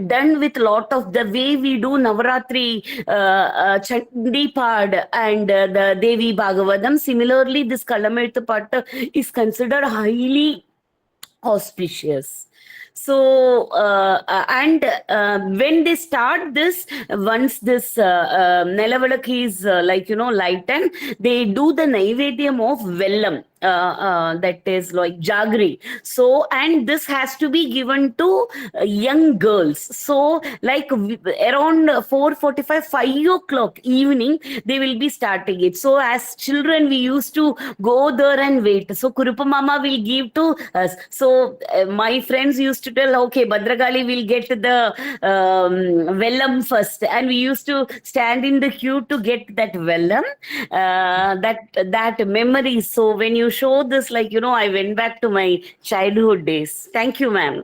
done with lot of the way we do Navaratri Chandi Pad and the Devi Bhagavatam. Similarly, this Kalamethu Pattu is considered highly auspicious. So and when they start this, once this Nelavalak is lightened, they do the Naivedyam of Vellam, that is like Jagri. So, and this has to be given to young girls. So like around 4:45, 5 o'clock evening, they will be starting it. So as children, we used to go there and wait. So Kurupa Mama will give to us. So my friends used to tell, okay, Badragali will get the Vellam first. And we used to stand in the queue to get that Vellam, that memory. So when you show this, I went back to my childhood days. Thank you, ma'am.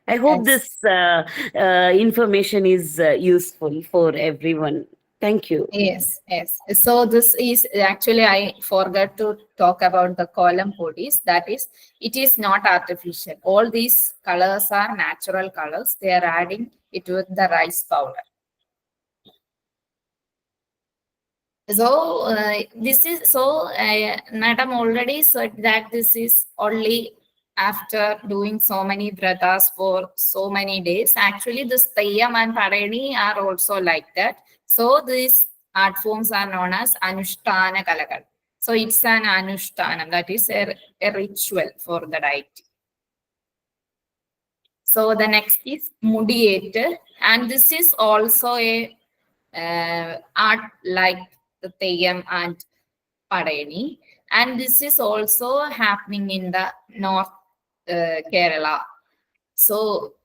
I hope Yes. this information is useful for everyone. Thank you. Yes, yes. So this is actually, I forgot to talk about the column bodies. That is, it is not artificial. All these colors are natural colors. They are adding it with the rice powder. So this is so. Madam already said that this is only after doing so many vratas for so many days. Actually, this Tayyam and Parani are also like that. So these art forms are known as Anushtana Kalakal. So it's an Anushtanam, that is a ritual for the deity. So the next is Mudiyettu, and this is also a art like the Teyyam and Padani, and this is also happening in the North Kerala. So,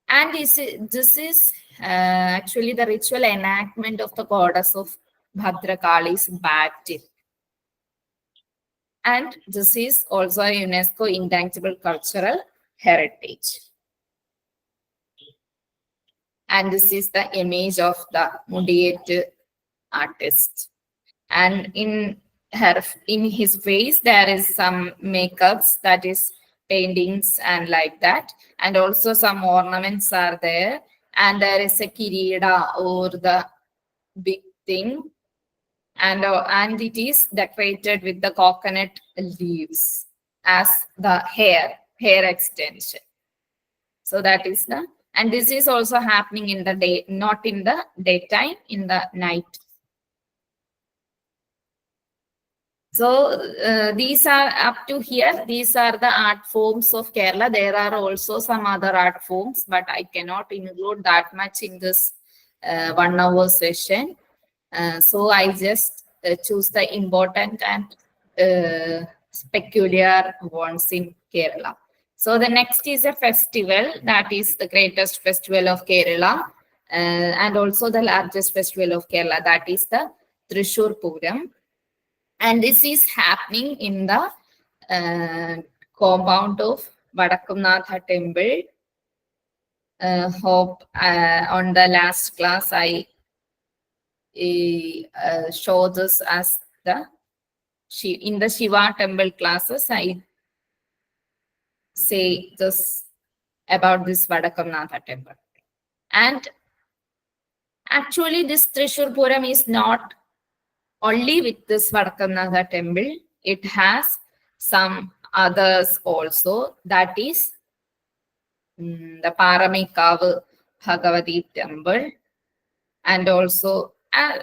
and this is actually the ritual enactment of the goddess of Bhadrakali's battle. And this is also a UNESCO intangible cultural heritage. And this is the image of the Mudiyettu artist. And in his face there is some makeups, that is paintings and like that, and also some ornaments are there, and there is a kirida or the big thing, and it is decorated with the coconut leaves as the hair extension. So that is the, and this is also happening in the day, not in the daytime, in the night. So these are up to here. These are the art forms of Kerala. There are also some other art forms, but I cannot include that much in this 1 hour session. So I just choose the important and peculiar ones in Kerala. So the next is a festival, that is the greatest festival of Kerala. and also the largest festival of Kerala, that is the Thrissur Puram. And this is happening in the compound of Vadakkunnatha temple. Hope on the last class I show this as the in the Shiva temple classes. I say this about this Vadakkunnatha temple. And actually, this Thrissur Puram is not only with this Vadakkunnatha temple. It has some others also. That is the Paramikavu Bhagavati temple. And also,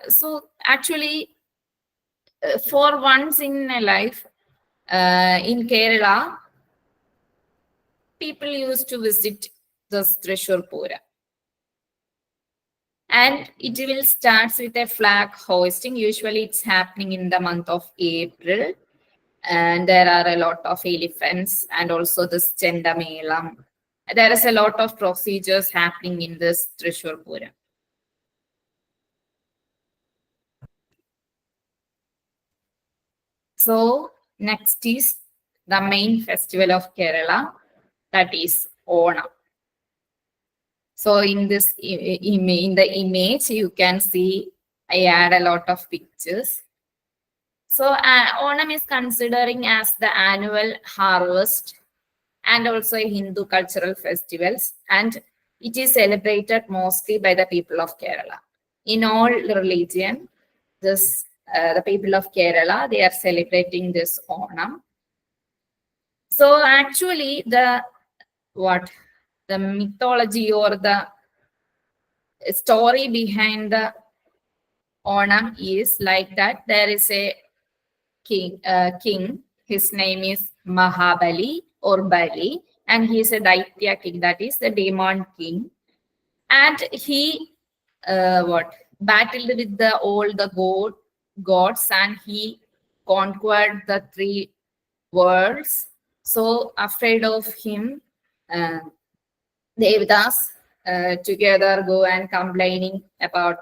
so actually, for once in a life, in Kerala, people used to visit this Thrissur Puram. And it will start with a flag hoisting. Usually it's happening in the month of April. And there are a lot of elephants and also this Chendamelam. There is a lot of procedures happening in this Thrissur Puram. So next is the main festival of Kerala, that is Onam. So in this in the image, you can see I add a lot of pictures. So Onam is considering as the annual harvest and also a Hindu cultural festivals, and it is celebrated mostly by the people of Kerala. In all religion, this the people of Kerala, they are celebrating this Onam. So actually the mythology or the story behind the Onam is like that. There is a king. His name is Mahabali or Bali, and he is a Daitya king, that is the demon king. And he battled with all the gods, and he conquered the 3 worlds. So afraid of him, Devatas together go and complaining about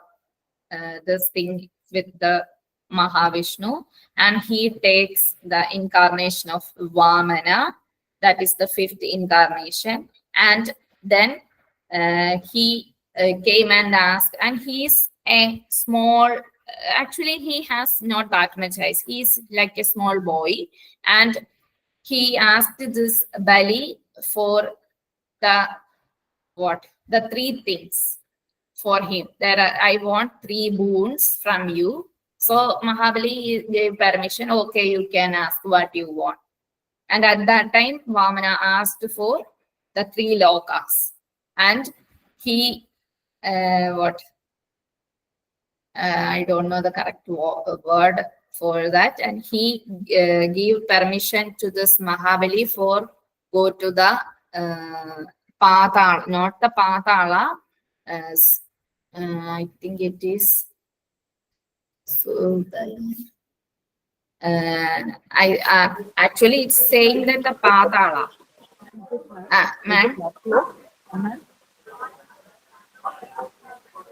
this thing with the Mahavishnu, and he takes the incarnation of Vamana, that is the 5th incarnation. And then he came and asked, and he's a small, actually he has not that much eyes, he's like a small boy, and he asked this Bali for the 3 things for him. I want 3 boons from you. So Mahabali gave permission. Okay, you can ask what you want. And at that time, Vamana asked for the 3 lokas, and he I don't know the correct word for that, and he gave permission to this Mahabali for go to the Patala, not the Patala. I think it is. So I actually it's saying that the Patala. Ma'am.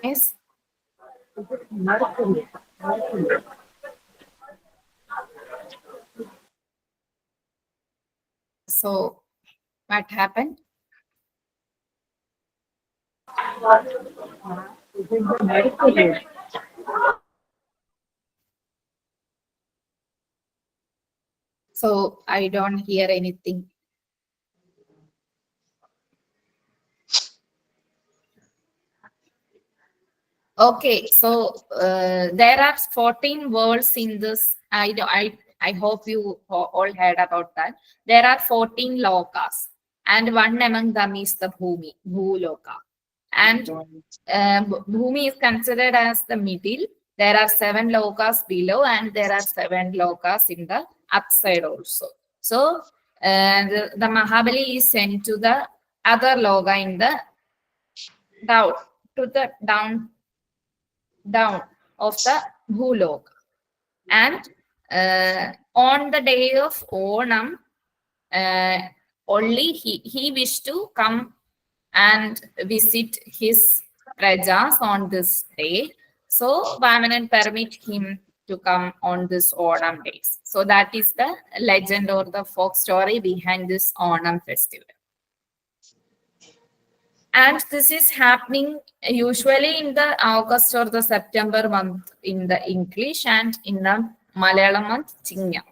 Yes. So what happened? So I don't hear anything. Okay, so there are 14 worlds in this. I hope you all heard about that. There are 14 lokas, and one among them is the Bhuloka. And Bhumi is considered as the middle. There are 7 lokas below, and there are 7 lokas in the upside also. So the Mahabali is sent to the other loka in the down of the Bhuloka. And on the day of Onam, only he wished to come and visit his prajas on this day. So Vamanan permit him to come on this Onam days. So that is the legend or the folk story behind this Onam festival. And this is happening usually in the August or the September month in the English, and in the Malayalam month Chingam.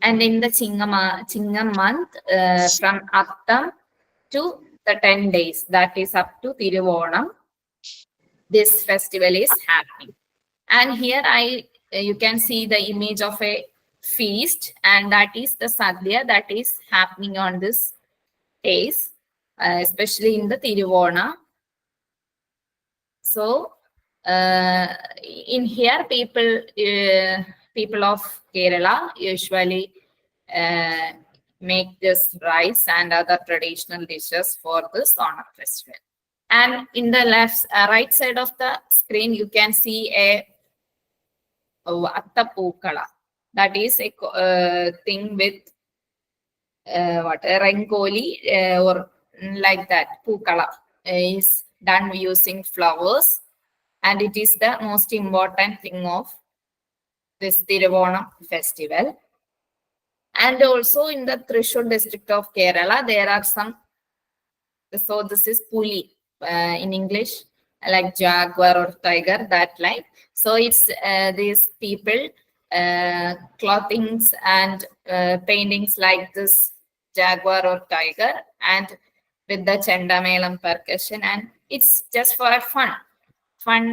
And in the Chingam month, from Attam to the 10 days, that is up to Tiruvonam, this festival is happening. And here you can see the image of a feast, and that is the Sadhya that is happening on this days, especially in the Tiruvona. So in here, people of Kerala usually make this rice and other traditional dishes for this Onam festival. And in the right side of the screen, you can see a Attapukala. That is a thing with a rangoli or like that. Pukala is done using flowers, and it is the most important thing of this Tiruvonam festival. And also in the Thrissur district of Kerala, there are some. So this is Puli in English, like jaguar or tiger, that like. So it's these people clothings and paintings like this jaguar or tiger, and with the chendamelam percussion, and it's just for a fun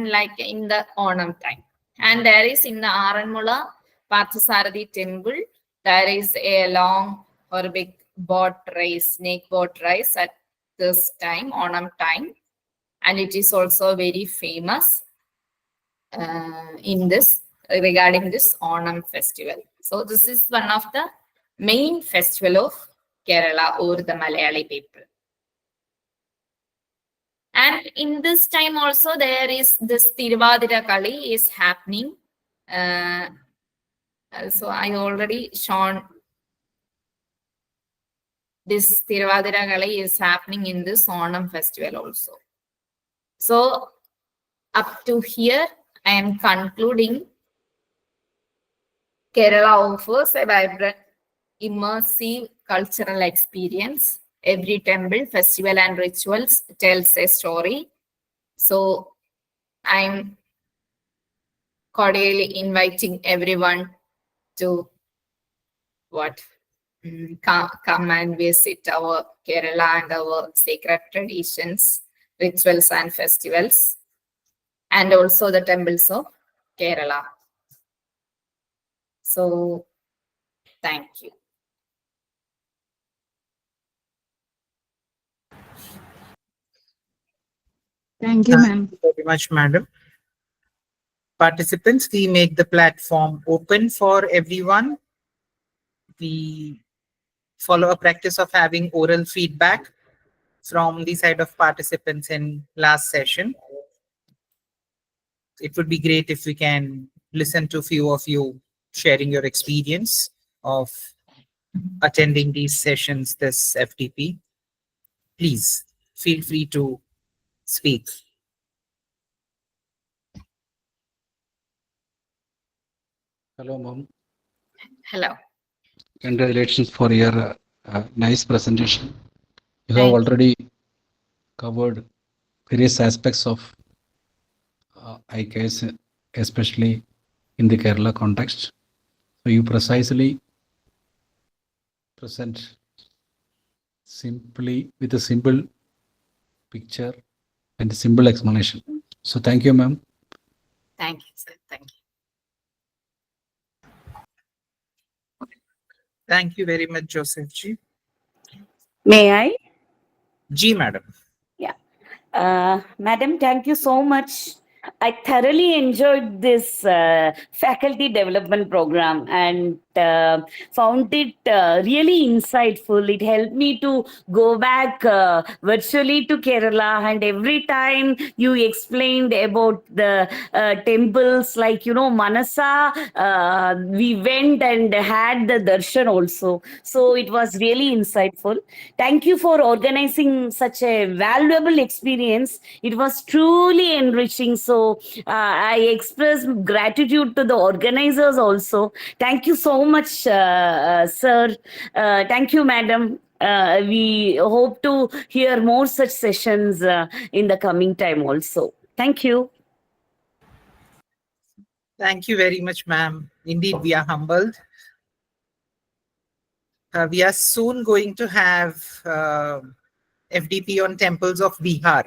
like in the Onam time. And there is in the Aranmula Parthasarathi temple, there is a long or big snake boat race at this time, Onam time, and it is also very famous in this regarding this Onam festival. So this is one of the main festival of Kerala or the Malayali people. And in this time also there is this Tiruvadira Kali is happening. So I already shown this Tiruvadira Kali is happening in this Onam festival also. So up to here, I am concluding. Kerala offers a vibrant, immersive cultural experience. Every temple, festival, and rituals tells a story. So I'm cordially inviting everyone to come and visit our Kerala and our sacred traditions, rituals, and festivals, and also the temples of Kerala. So thank you. Thank you, ma'am. Thank you very much, madam. Participants, we make the platform open for everyone. We follow a practice of having oral feedback from the side of participants in last session. It would be great if we can listen to a few of you sharing your experience of attending these sessions this FTP. Please feel free to speak. Hello, Mom. Hello. Congratulations for your nice presentation. You have Thank you. already covered various aspects of I guess, especially in the Kerala context. So you precisely present simply with a simple picture and a simple explanation. So thank you, ma'am. Thank you, sir. Thank you. Thank you very much, Joseph ji. May I? Ji, madam. Madam, thank you so much I thoroughly enjoyed this faculty development program and found it really insightful. It helped me to go back virtually to Kerala, and every time you explained about the temples like, Manasa, we went and had the darshan also. So it was really insightful. Thank you for organizing such a valuable experience. It was truly enriching. So I express gratitude to the organizers also. Thank you so much, sir. Thank you, madam. We hope to hear more such sessions in the coming time also. Thank you. Thank you very much, ma'am. Indeed, we are humbled. We are soon going to have FDP on temples of Bihar.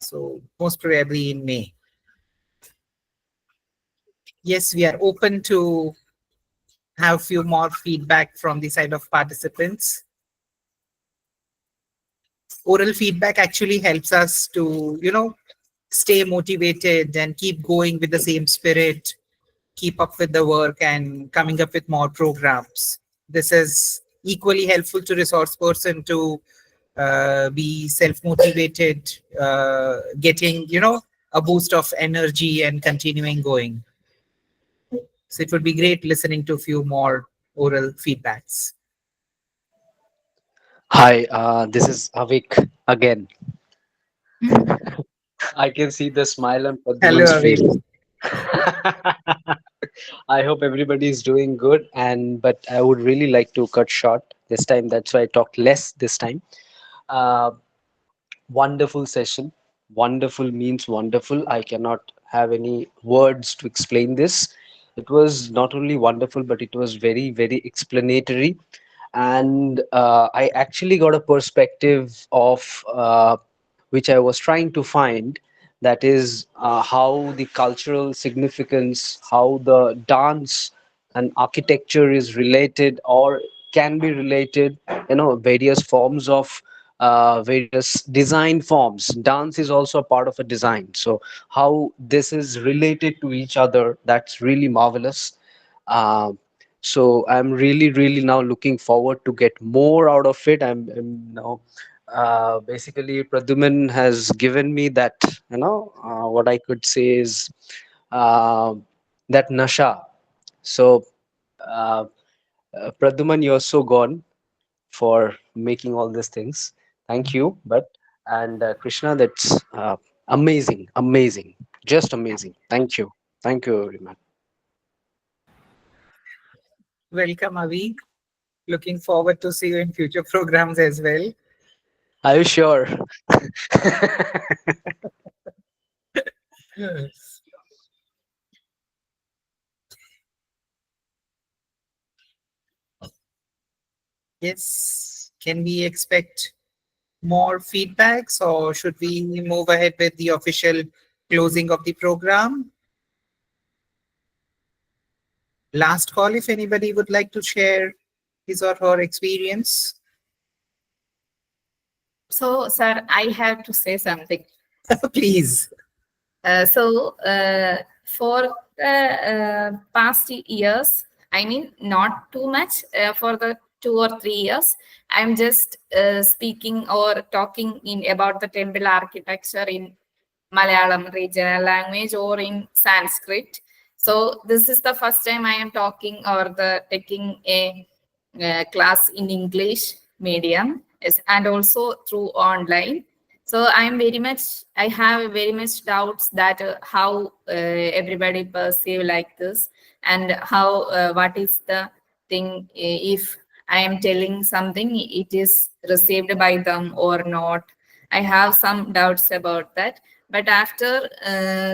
So most probably in May. Yes, we are open to have few more feedback from the side of participants. Oral feedback actually helps us to, stay motivated and keep going with the same spirit, keep up with the work and coming up with more programs. This is equally helpful to resource person to be self-motivated, getting, a boost of energy and continuing going. So it would be great listening to a few more oral feedbacks. Hi, this is Avik again. I can see the smile on Hello, Padman's Avik. face. I hope everybody is doing good, but I would really like to cut short this time. That's why I talked less this time. Uh, Wonderful session. Wonderful means wonderful. I cannot have any words to explain this. It was not only wonderful, but it was very, very explanatory. And I actually got a perspective of which I was trying to find. That is how the cultural significance, how the dance and architecture is related or can be related, various forms of various design forms. Dance is also a part of a design. So how this is related to each other, that's really marvelous. Uh, so I'm really, really now looking forward to get more out of it. I'm now basically Pradyuman has given me that, what I could say is uh, that nasha. So uh, Pradyuman, you're so gone for making all these things. Thank you. Krishna, that's amazing, amazing, just amazing. Thank you. Thank you, everyone. Welcome, Avik. Looking forward to see you in future programs as well. Are you sure? Yes. Yes. Can we expect more feedbacks or should we move ahead with the official closing of the program? Last call if anybody would like to share his or her experience. So, sir, I have to say something. Please. For the past years, I mean, not too much, for the 2 or 3 years, I'm just speaking or talking in about the temple architecture in Malayalam regional language or in Sanskrit. So this is the first time I am talking or the taking a class in English medium, yes, and also through online. So I have very much doubts that how everybody perceive like this, and how what is the thing, if I am telling something, it is received by them or not. I have some doubts about that. But after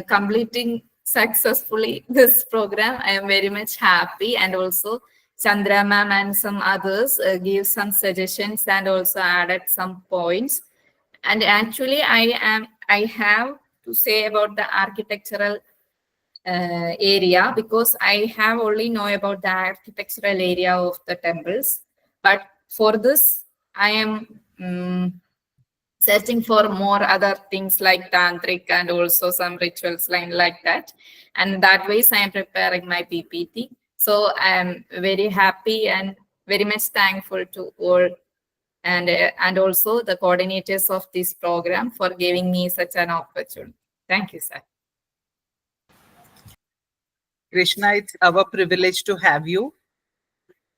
completing successfully this program, I am very much happy, and also Chandra ma'am and some others give some suggestions and also added some points. And actually, I have to say about the architectural area, because I have only know about the architectural area of the temples. But for this, I am searching for more other things like tantric and also some rituals like that. And that ways I am preparing my PPT. So I am very happy and very much thankful to all and also the coordinators of this program for giving me such an opportunity. Thank you, sir. Krishna, it's our privilege to have you.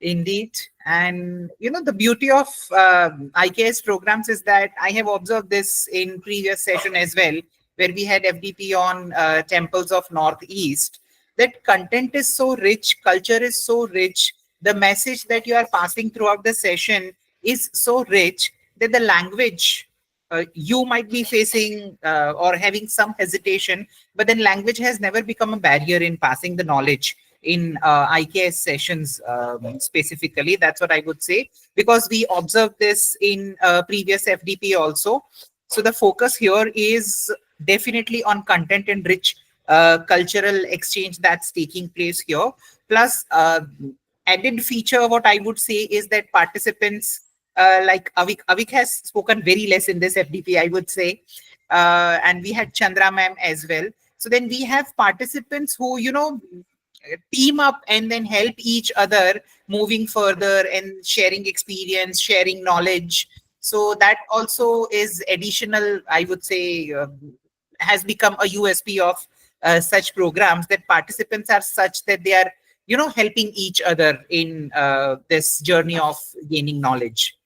Indeed. And the beauty of IKS programs is that I have observed this in previous session as well, where we had FDP on temples of Northeast, that content is so rich, culture is so rich, the message that you are passing throughout the session is so rich that the language you might be facing or having some hesitation, but then language has never become a barrier in passing the knowledge in IKS sessions specifically. That's what I would say, because we observed this in previous FDP also. So the focus here is definitely on content and rich cultural exchange that's taking place here. Plus, added feature, what I would say is that participants like Avik has spoken very less in this FDP, I would say. And we had Chandra ma'am as well. So then we have participants who, team up and then help each other moving further and sharing experience, sharing knowledge. So that also is additional, I would say, has become a USP of such programs, that participants are such that they are, helping each other in this journey of gaining knowledge.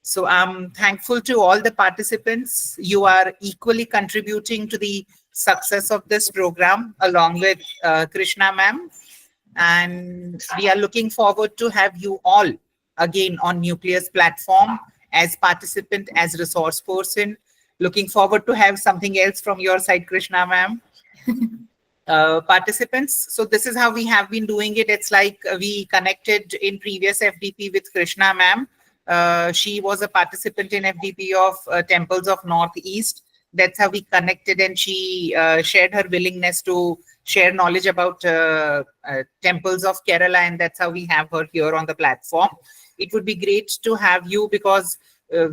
So I'm thankful to all the participants. You are equally contributing to the success of this program along with Krishna ma'am. And we are looking forward to have you all again on Nucleus platform as participant, as resource person. Looking forward to have something else from your side, Krishna ma'am. Participants. So this is how we have been doing it. It's like we connected in previous FDP with Krishna ma'am. She was a participant in FDP of Temples of Northeast. That's how we connected, and she shared her willingness to share knowledge about temples of Kerala, and that's how we have her here on the platform. It would be great to have you, because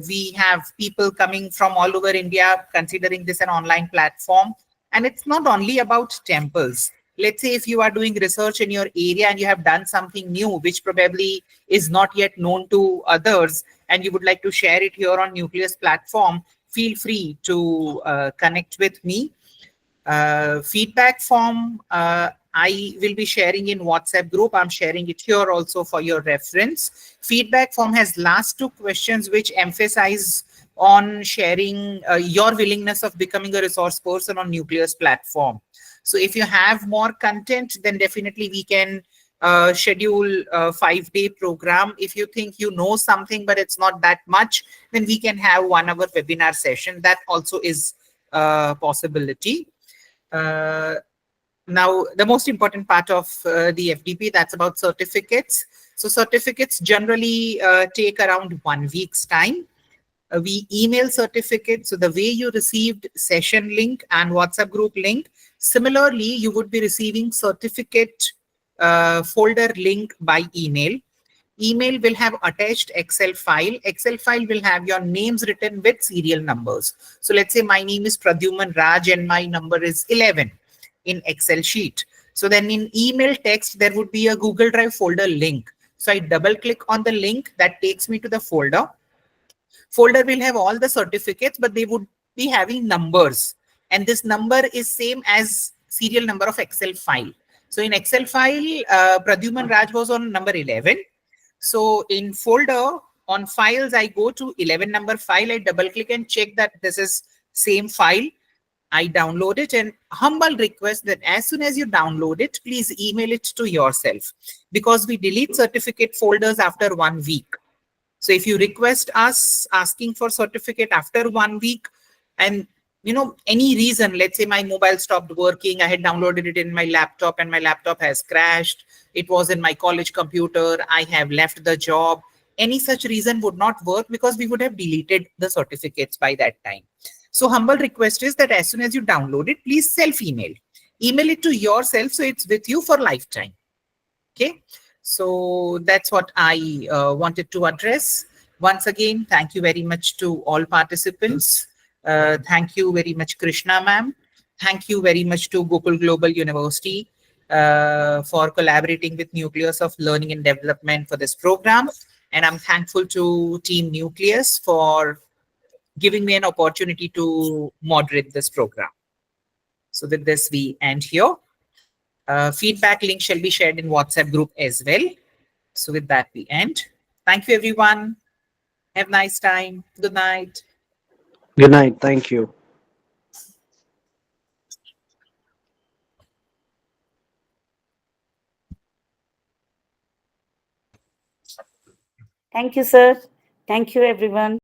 we have people coming from all over India considering this an online platform. And it's not only about temples. Let's say if you are doing research in your area and you have done something new, which probably is not yet known to others, and you would like to share it here on Nucleus platform, feel free to connect with me. Feedback form, I will be sharing in WhatsApp group. I'm sharing it here also for your reference. Feedback form has last 2 questions which emphasize on sharing your willingness of becoming a resource person on Nucleus platform. So if you have more content, then definitely we can schedule a 5-day program. If you think you know something, but it's not that much, then we can have 1-hour webinar session. That also is a possibility. Now, the most important part of the FDP, that's about certificates. So certificates generally take around 1 week's time. We email certificates. So the way you received session link and WhatsApp group link, similarly, you would be receiving certificate folder link by email. Email will have attached Excel file. Excel file will have your names written with serial numbers. So let's say my name is Pradyuman Raj and my number is 11 in Excel sheet. So then in email text, there would be a Google Drive folder link. So I double click on the link that takes me to the folder. Folder will have all the certificates, but they would be having numbers. And this number is same as serial number of Excel file. So in Excel file, Pradyuman Raj was on number 11. So in folder on files, I go to 11 number file, I double click and check that this is same file. I download it, and humble request that as soon as you download it, please email it to yourself, because we delete certificate folders after 1 week. So if you request us asking for certificate after 1 week, and any reason, let's say my mobile stopped working, I had downloaded it in my laptop and my laptop has crashed, it was in my college computer, I have left the job, any such reason would not work, because we would have deleted the certificates by that time. So humble request is that as soon as you download it, please self-email. Email it to yourself so it's with you for lifetime. Okay. So that's what I wanted to address. Once again, thank you very much to all participants. Thank you very much, Krishna ma'am. Thank you very much to Gokul Global University for collaborating with Nucleus of Learning and Development for this program. And I'm thankful to Team Nucleus for giving me an opportunity to moderate this program. So with this, we end here. Feedback link shall be shared in WhatsApp group as well. So with that, we end. Thank you, everyone. Have a nice time. Good night. Good night. Thank you. Thank you, sir. Thank you, everyone.